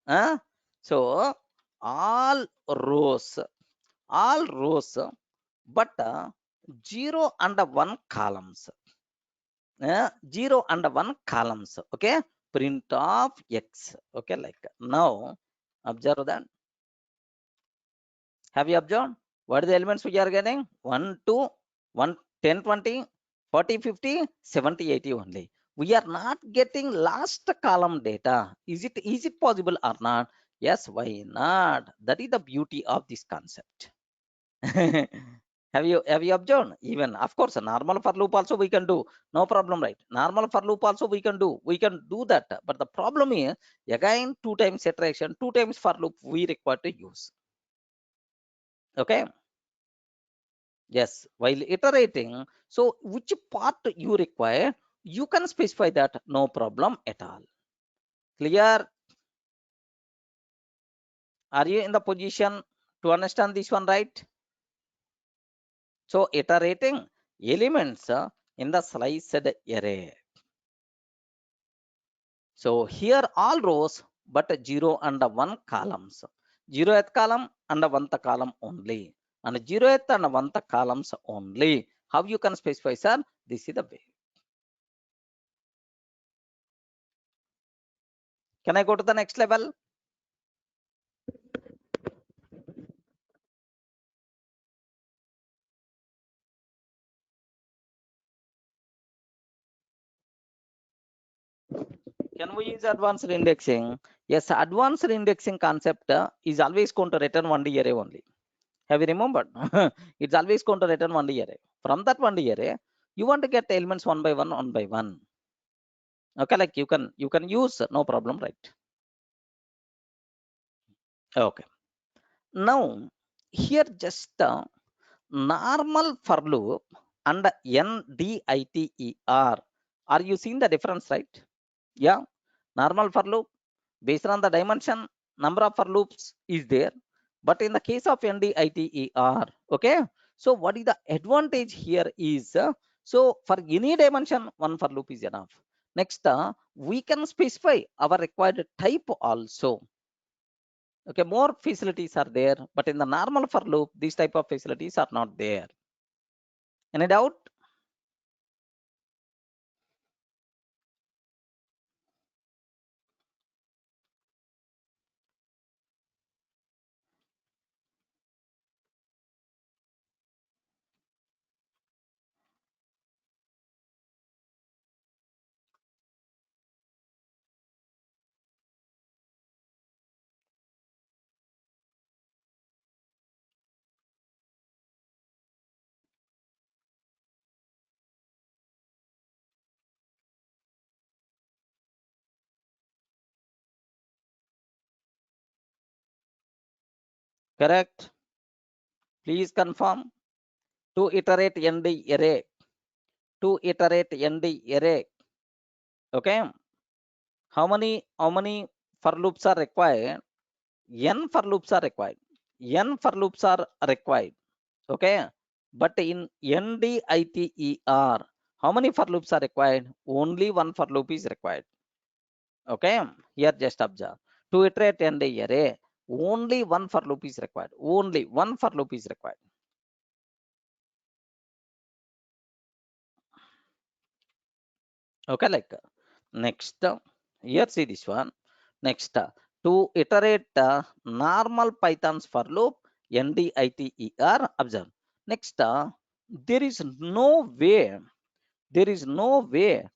Huh? So all rows, all rows, but 0 and 1 columns. 0 and 1 columns. Okay, print of x. Okay, like now observe that. Have you observed what are the elements we are getting? 1, 2, 1, 10, 20, 40, 50, 70, 80 only. We are not getting last column data. Is it possible or not? Yes, why not? That is the beauty of this concept. Have you observed? Even of course, a normal for loop also we can do. No problem, right? Normal for loop also we can do. We can do that. But the problem is again 2 times iteration, 2 times for loop we require to use. Okay. Yes, while iterating, so which part you require, you can specify that, no problem at all. Clear? Are you in the position to understand this one, right? So iterating elements in the sliced array. So here all rows but 0 and 1 columns. 0th column and 1th column only. And 0th and 1th columns only. How you can specify, sir? This is the way. Can I go to the next level? Can we use advanced indexing? Yes, advanced indexing concept is always going to return 1D array only. Have you remembered? It's always going to return 1D array. From that 1D array, you want to get elements one by one. Okay, like you can use, no problem, right? Okay. Now here just normal for loop and NDITER. Are you seeing the difference, right? Yeah, normal for loop based on the dimension, number of for loops is there. But in the case of NDITER, okay. So what is the advantage here is, so for any dimension, one for loop is enough. Next, we can specify our required type also. Okay, more facilities are there, but in the normal for loop, these type of facilities are not there. Any doubt? Correct. Please confirm. To iterate ND array. To iterate ND array. Okay. How many for loops are required? N for loops are required. N for loops are required. Okay. But in NDITER, how many for loops are required? Only one for loop is required. Okay. Here just observe. To iterate ND array, only one for loop is required. Only one for loop is required. Okay, like next, here see this one. Next, to iterate normal Python's for loop, NDITER, observe. Next, there is no way,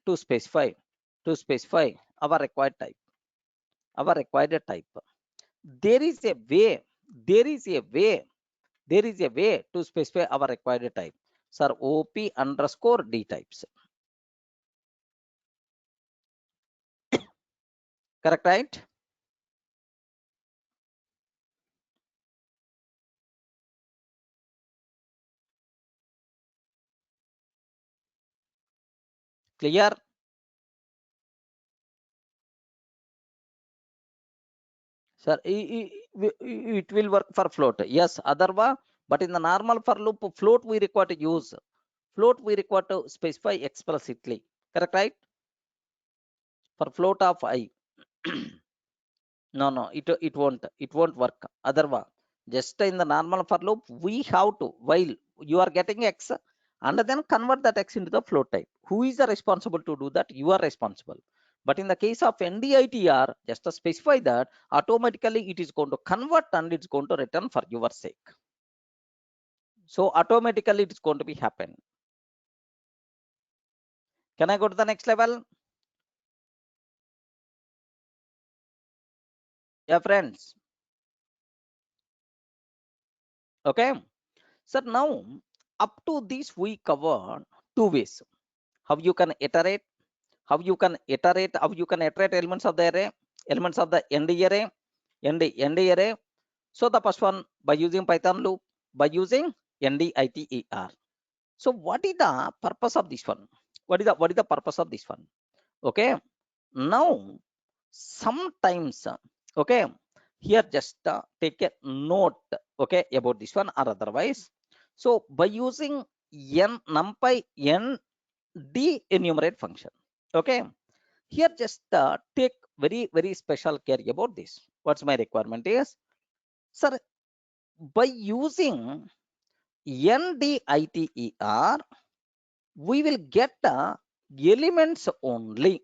to specify our required type. Our required type. There is a way, there is a way, there is a way to specify our required type. Sir, OP underscore D types. Correct, right? Clear? Sir, it will work for float. Yes, otherwise, but in the normal for loop, float we require to use. Float we require to specify explicitly. Correct, right? For float of I. No, it won't work. Otherwise, just in the normal for loop, we have to, while you are getting X, and then convert that X into the float type. Who is the responsible to do that? You are responsible. But in the case of NDITR, just to specify that, automatically it is going to convert and it's going to return for your sake. So automatically it's going to be happen. Can I go to the next level? Yeah, friends. Okay. So now up to this we covered two ways. How you can iterate, how you can iterate elements of the array, elements of the ND array, ND array. So the first one by using Python loop, by using NDITER. So what is the purpose of this one? What is the purpose of this one? Okay. Now sometimes, okay, here just take a note, okay, about this one or otherwise. So by using numpy ND enumerate function, okay, here just take very special care about this. What's my requirement is, sir, by using NDITER, we will get elements only,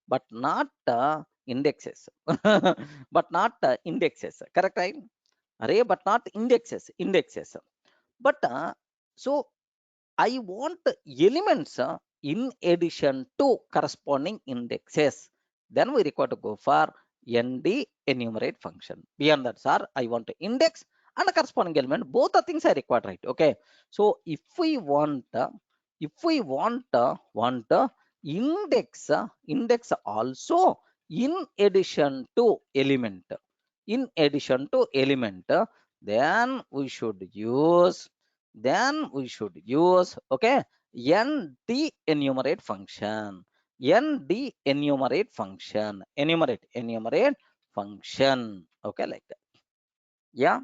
but not indexes. But not indexes. Correct, right? Array, but not indexes. But so I want elements in addition to corresponding indexes. Then we require to go for ND enumerate function. Beyond that, sir, I want to index and a corresponding element. Both the things I require, right? Okay. So if we want, index also in addition to element, then we should use okay, ND enumerate function. Enumerate function. Okay, like that. Yeah.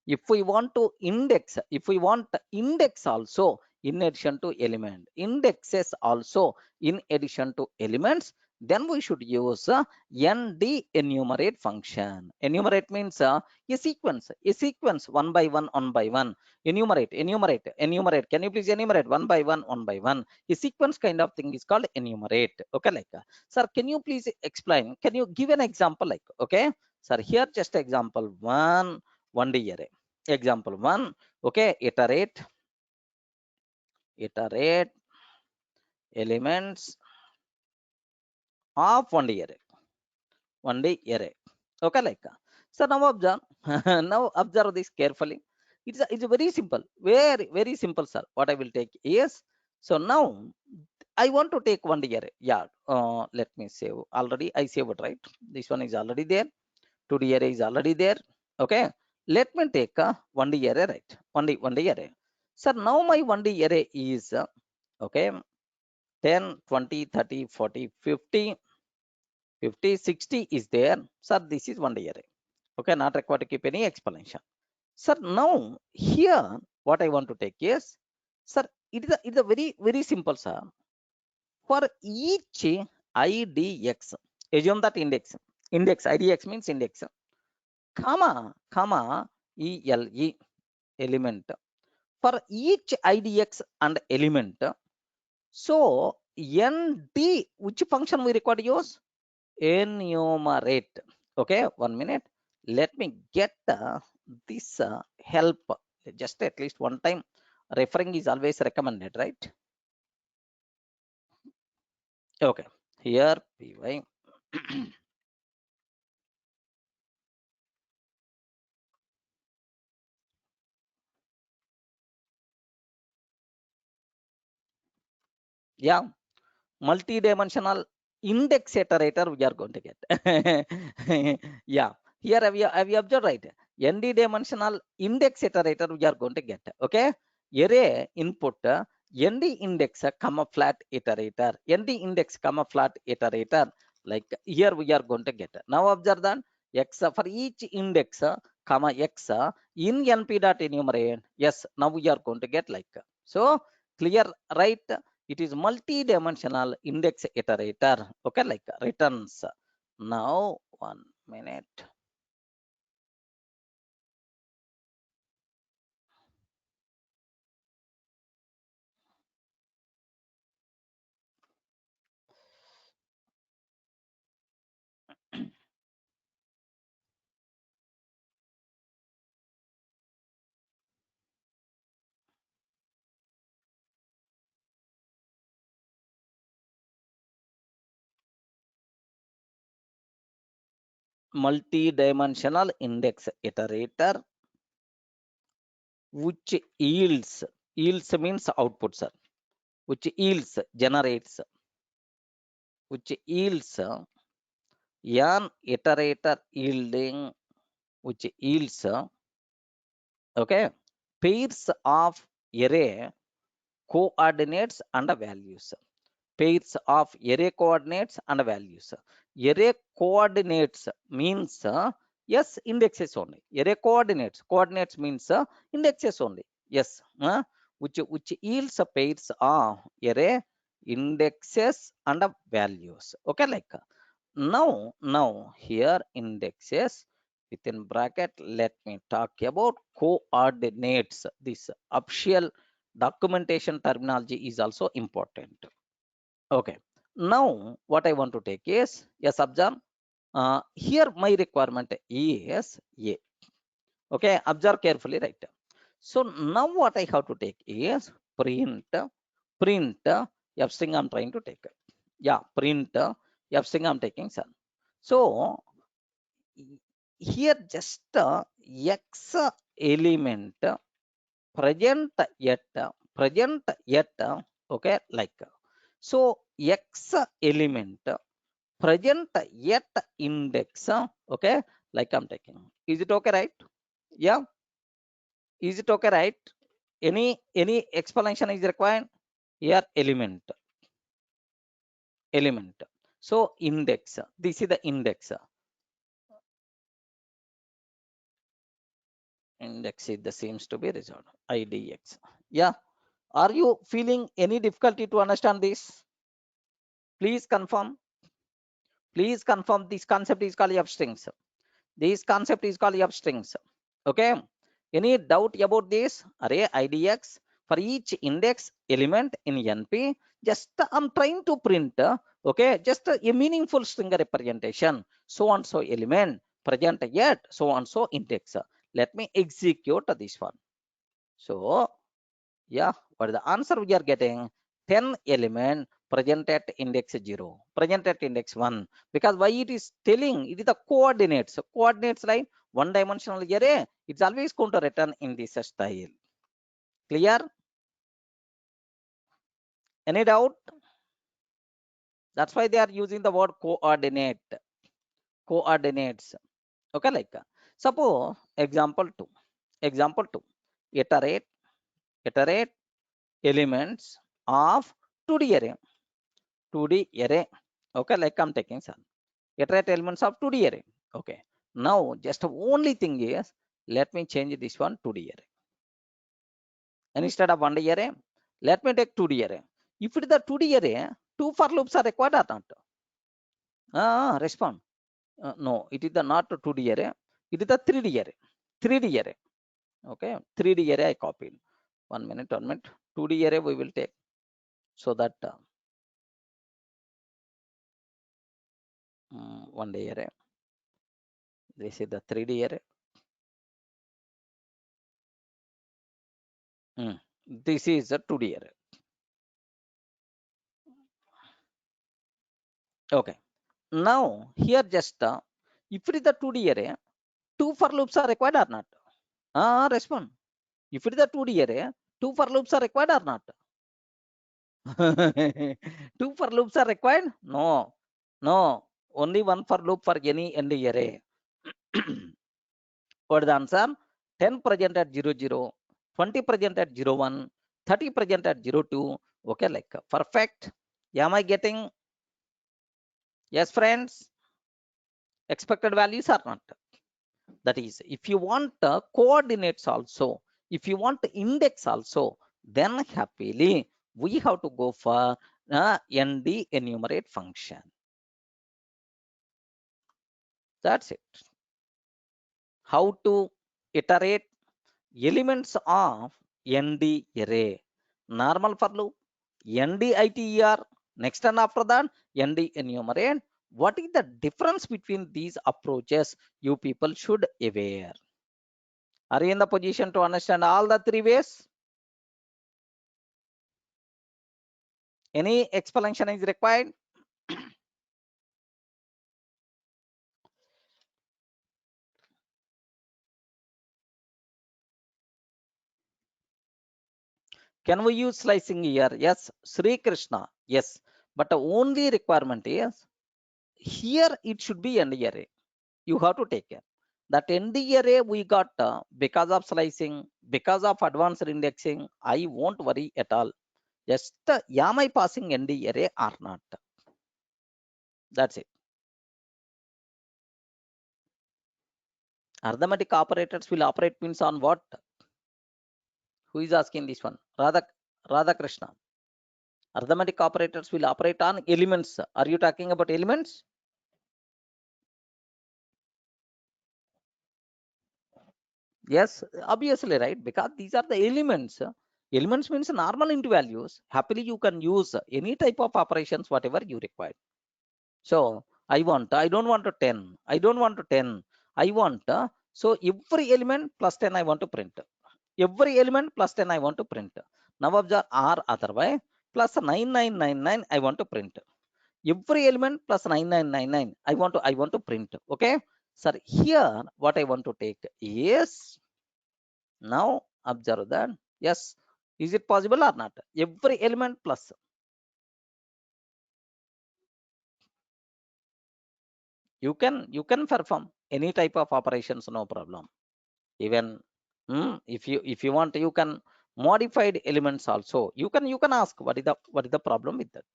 If we want to index also in addition to indexes also in addition to elements, then we should use ND enumerate function. Enumerate means a sequence one by one. Enumerate. Can you please enumerate one by one? A sequence kind of thing is called enumerate. Okay, like sir, can you please explain? Can you give an example, like, okay, sir, here just example one D array. Example one, okay, iterate elements of one D array. Okay, like so now observe, now observe this carefully. It's very simple, very simple, sir. What I will take is, so now I want to take one D array. Yeah, let me save. Already I saved, right? This one is already there. 2D array is already there. Okay, let me take a 1D array, right? 1D array. So now my 1D array is okay, 10, 20, 30, 40, 50, 50, 60 is there. Sir, this is 1D array. Okay, not required to keep any explanation. Sir, now here what I want to take is, sir, it's a very simple, sir. For each IDX, assume that index IDX means index, comma ELE element for each IDX and element. So ND, which function we require to use? Enumerate. Okay, 1 minute. Let me get this help. Just at least one time. Referring is always recommended, right? Okay. Here py. Yeah, multi-dimensional index iterator we are going to get. Yeah, here have you observed, right? ND dimensional index iterator we are going to get. Okay, array input ND index comma flat iterator, ND index comma flat iterator, like here we are going to get. Now observe that x for each index comma x in np dot enumerate. Yes, now we are going to get like so. Clear, right? It is multi-dimensional index iterator. Okay, like returns. Now 1 minute. multi-dimensional index iterator which yields means output, sir, which generates, which yields an iterator yielding, which yields okay, pairs of array coordinates and values. Pairs of array coordinates and values. Array coordinates means yes, indexes only. Array coordinates means indexes only. Yes, which yields pairs of array indexes and values. Okay, like now here indexes within bracket. Let me talk about coordinates. This official documentation terminology is also important. Okay. Now, what I want to take is, yes, observe. Here, my requirement is A. Okay, observe carefully, right? So now what I have to take is print F string I'm trying to take. Yeah, print F string I'm taking, sir. So here just X element present yet okay, like so X element present yet index okay, like I'm taking. Is it okay, right? Yeah, is it okay, right? Any explanation is required here? Element, so index, this is the index. Index is the seems to be resolved idx. Yeah, are you feeling any difficulty to understand this? Please confirm. Please confirm. This concept is called F strings. This concept is called F strings. Okay. Any doubt about this? Array IDX for each index element in NP. Just I'm trying to print. Okay. Just a meaningful string representation. So and so element present yet so and so index. Let me execute this one. So yeah, what is the answer we are getting? 10 element present at index 0, present at index 1. Because why it is telling, it is the coordinates. Coordinates like one dimensional array, it's always going to return in this style. Clear? Any doubt? That's why they are using the word coordinate. Coordinates. Okay, like suppose example 2. Example 2. Iterate elements of 2D array. 2D array. Okay, like I'm taking some. Iterate elements of 2D array. Okay. Now, just the only thing is, let me change this one 2D array. And instead of 1D array, let me take 2D array. If it is the 2D array, two for loops are required or not? Respond. No, it is the not 2D array. It is the 3D array. 3D array. Okay. 3D array I copied. 1 minute, 1 minute. 2D array we will take. So that 1D array. This is the 3D array. This is a 2D array. Okay. Now here just if it is the 2D array, two for loops are required or not? Respond. If it is the 2D array, two for loops are required or not? Two for loops are required? No. No. Only one for loop for any end array. What is the answer? 10 present at 0, 0, 20 present at 0, 1, 30 present at 0, 2. Okay, like perfect. Am I getting? Yes, friends. Expected values are not. That is, if you want coordinates also, if you want index also, then happily we have to go for ND enumerate function. That's it. How to iterate elements of ND array? Normal for loop, NDITER, next and after that ND enumerate. What is the difference between these approaches? You people should aware. Are you in the position to understand all the three ways? Any explanation is required? Can we use slicing here? Yes. Sri Krishna. Yes. But the only requirement is here it should be ND array. You have to take care. That ND array we got because of slicing, because of advanced indexing. I won't worry at all. Just am I passing ND array or not? That's it. Arithmetic operators will operate means on what? Who is asking this one? Radha Krishna. Arithmetic operators will operate on elements. Are you talking about elements? Yes, obviously, right? Because these are the elements. Elements means normal into values. Happily, you can use any type of operations, whatever you require. So I don't want to 10. I don't want to 10. I want, so every element plus 10 I want to print. Every element plus 10 I want to print. Now observe or otherwise plus 9999 I want to print. Every element plus 9999 I want to print. Okay. Sir, here what I want to take is, now observe that. Yes. Is it possible or not? Every element plus. You can perform any type of operations, no problem. Even if you want, you can modified elements also. You can ask what is the problem with that.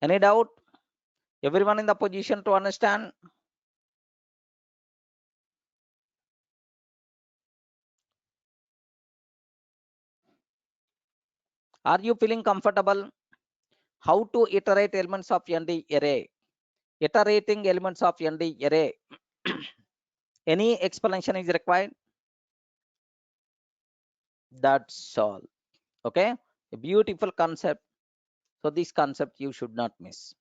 Any doubt? Everyone in the position to understand? Are you feeling comfortable? How to iterate elements of ND array? Iterating elements of ND array. Any explanation is required? That's all. Okay, a beautiful concept. So this concept you should not miss.